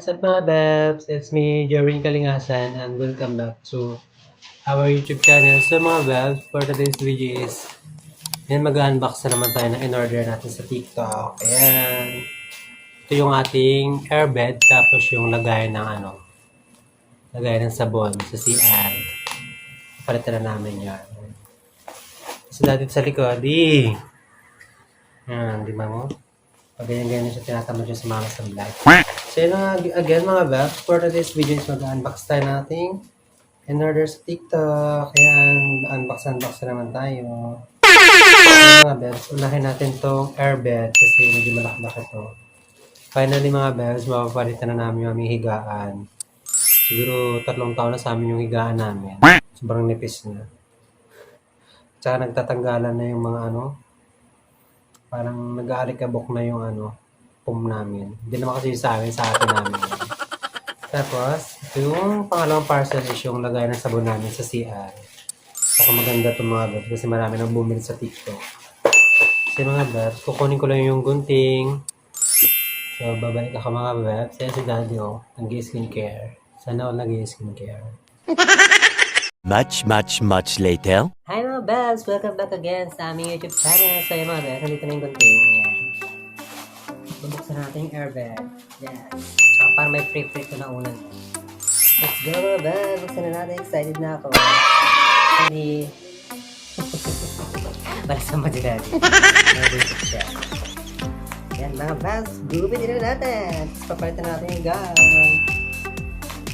What's up mga Bebs? It's me, Jerwin Kalingasan, and welcome back to our YouTube channel. So mga Bebs, for today's video is mag-unbox na naman tayo ng in-order natin sa TikTok. Ayan. Ito yung ating airbed, tapos yung lagay ng lagay ng sabon sa CR. Palitan na namin yan. So natin sa likod, Ayan, di ba mo? Pag ganyan-ganyan siya, tinatamad siya sa mga sa vlog. So yun nga, again mga Bebs, for today's video is mag-unbox tayo nating in-order sa TikTok. Ayan, unbox na naman tayo. So mga Bebs, unahin natin tong airbed kasi medyo malakbak ito. Finally mga Bebs, mapapalitan na namin yung aming higaan. Siguro 3 taon na sa amin yung higaan namin. Sobrang nipis na. Tsaka nagtatanggalan na yung mga parang nag-aalikabok na yung foam namin. Hindi naman kasi sa amin, sa atin namin. Tapos, ito yung pangalawang parcel is yung lagay ng sabon namin sa CR. Saka maganda itong mga Bebs kasi marami nang bumili sa TikTok. Kasi mga Bebs, kukunin ko lang yung gunting. So, babalik ako mga Bebs. Kaya si Daddy, nag-skincare. Sana all nag-skincare. Much later. Hi mga Bebs! Welcome back again sa aming YouTube channel. So, yung mga Bebs, nandito na yung gunting. Ayan. Bubuksan natin yung airbag. Yes. Tsaka parang may free ko na unan. Let's go mga Bebs! Buksan na natin. Excited na ako. Sorry. Para sa madilali. Nabusik siya. Yan mga Bebs. Gupin na natin. Tapos papalitan natin yung gun.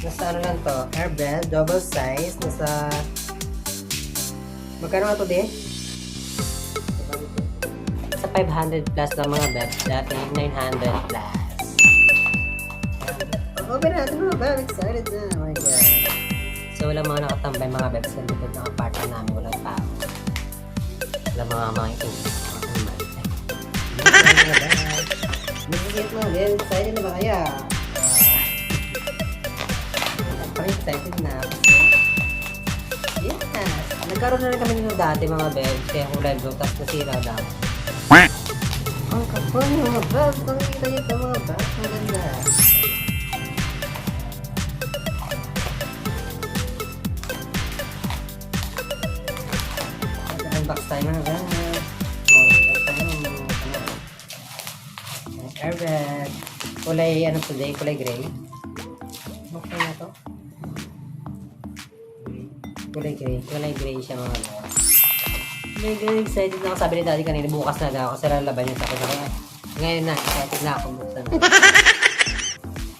Nasa lang to? Airbag. Double size. Nasa... Magkano nga to din? Sa 500 plus lang mga Bebs. Dati 900 plus. Open natin mga Bebs. Excited na. Oh my God. So wala mga nakatambay mga Bebs. Sa likod ng apartment namin. Walang tao. Wala mga ingles. Nagigit mga Bebs. Excited na ba kaya? Parang excited na. Yes! Nagkaroon na rin kami nito dati mga Bebs. Kaya kulay blue. Tapos nasira daw. Ang kapal mga Bebs. Nakikita niyo ito mga Bebs. Ang ganda. Unbox tayo mga Bebs. Airbag. Kulay today? Kulay gray. Okay na to. Kulay gray siya mga Bebs. Kulay gray, excited na ako. Sabi ni Daddy kanina, bukas na daw kasi lalaban niya sa akin. Kaya, ngayon na, excited na ako buksan na.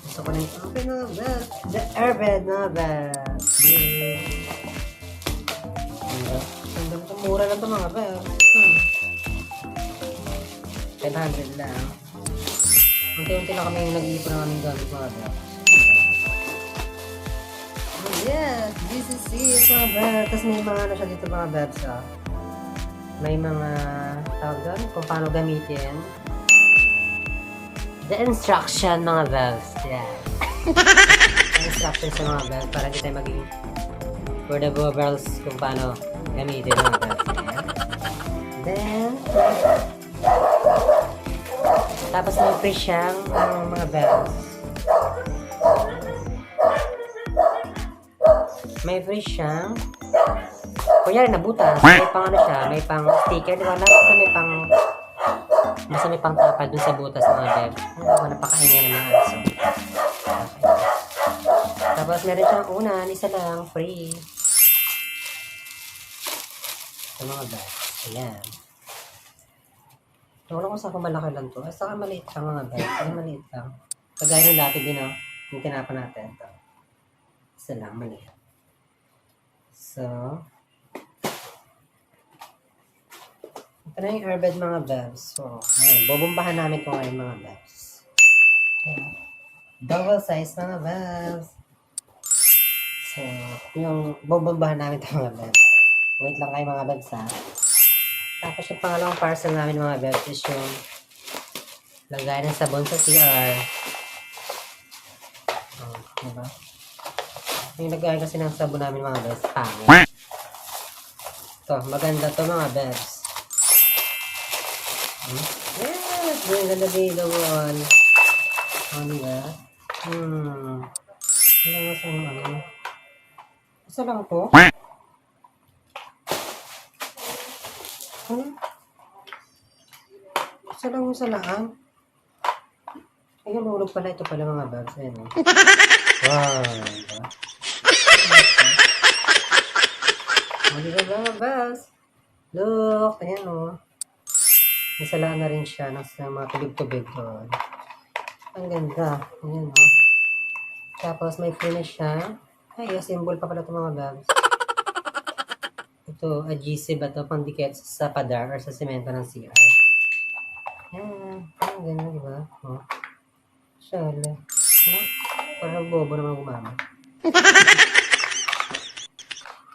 Gusto ko na yung, okay mga Bebs. The airbed mga Bebs. Mura lang ito mga Bebs. 500 lang. Unti-unti lang kami nag-iipon ng aming gamit mga Bebs. Yes, this is it mga Bebs. Tapos may mga siya dito mga Bebs May mga tawag doon kung paano gamitin. The instruction mga Bebs. Yeah. The instruction sa mga Bebs para di tayo maging for the bubbles kung paano gamitin mga Bebs. Yeah. Then, tapos may free siyang mga Bebs. May free siyang kunyari nabutas, may pang siya, may pang sticker, di ba? Kasi may pang basta may pang tapad dun sa butas mga Bebs. Napakaingay ng mga aso. Okay. Tapos meron siyang unan, isa lang, free. Sa mga Bebs. Ayan. Wala ko sa malaki lang to. Saka maliit lang mga Bebs. Ay maliit lang. Kagaya ng dati din yung tinapan natin ito. Isa lang, maliit. So, ito na yung airbed mga Bebs. So, ayan, bobombahan namin ito ngayon mga Bebs. Ayan. Double size mga Bebs. So, yung bobombahan namin ito mga Bebs. Wait lang kayo mga Bebs ha. Tapos yung pangalawang parcel namin mga Bebs is yung lagay ng sabon sa CR. Diba? Yung lagay kasi ng sabon namin mga Bebs, pangit. Ito, maganda to mga Bebs. Yes! Yung ganda din doon. Ano nga? Ano nga sa ano? Isa lang to? Hmm? Isa lang yung sa laan? Ayun, hulog pala. Ito pala mga bags. Ayan, oh. Wow. Diba? O, diba mga bags? Look. Ayan, oh. May salaan na rin siya. Nasa mga tubig-tubig doon. Ang ganda. Ayan, oh. Tapos, may finish siya. Ay, symbol pa pala ito mga bags. Ito, adhesive ba ito? Pandikit sa padar or sa semento ng CR. Ayan. Ang ganda, diba? Oh. Shala. Ano? Parang bobo naman gumamit.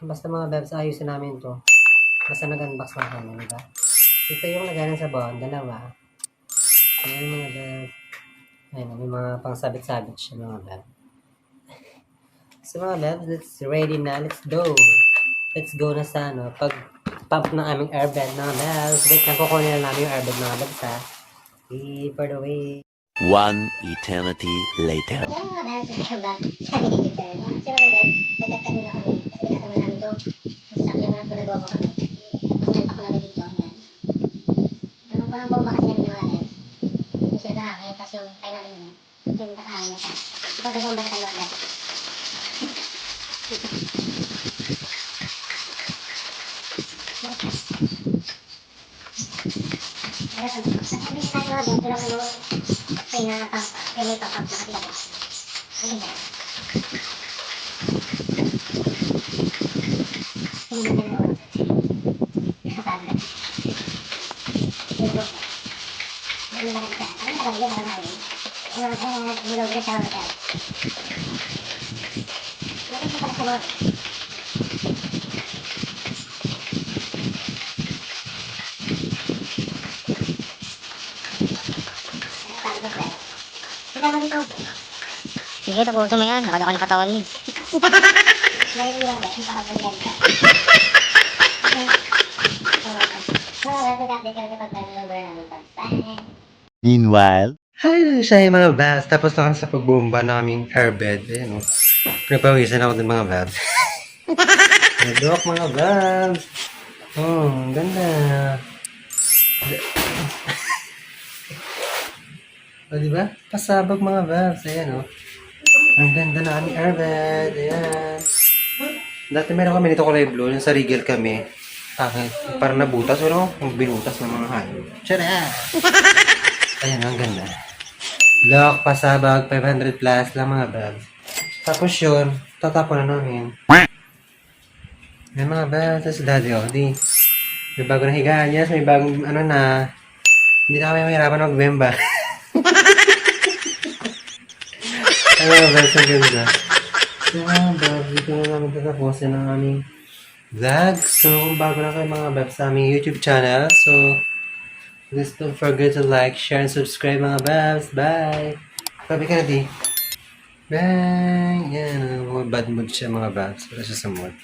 Basta mga bebs, ayusin namin to. Basta nag-unbox lang kami, diba? Ito yung naganan sa bond, dalawa. Ayan mga bebs. Ayan, may mga pang-sabit-sabit siya mga bebs. So mga bebs, let's ready na. Let's go. Let's go na sa ano, pag-pump ng aming airbed mga bebs. Wait, nagkukunin na namin yung airbed mga bebs ha. Wait for the way. One eternity later. Sige, tapusin mo yan. Nakada ko ng katawan niya. Meanwhile, Hi, siya yung mga babs. Tapos na kami sa pagbumba naming airbed. Ayan, oh. Pinapawisan ako din mga babs. Nadok mga babs. Oh, ang ganda. O, diba? Pasabog mga babs. Ayan, oh. Ang ganda na aming airbed. Ayan. Dati meron kami nito kulay blue. Yung sa Regal kami. Parang nabutas. Ano? Yung binutas ng mga hayop. Tiyara! Ayan, ang ganda. Lock, pasabag, 500 plus lang mga babs. Tapos yun, tatapon na namin. May mga babs, tapos daddy, oh, di. May bago na higaan, yes, may bagong, ano na, hindi na kami mahirapan magbemba. Ay, mga babs, ang ganda. So, mga babs, dito na namin tatapusin ang aming vlog. So, kung bago na kayo mga babs sa aming YouTube channel, so, please don't forget to like, share, and subscribe mga babs. Bye! Sabi ka na, di. Bye! Yan, bad mood siya mga babs. Wala siya sa mood.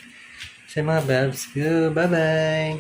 So mga babs, go! Bye-bye!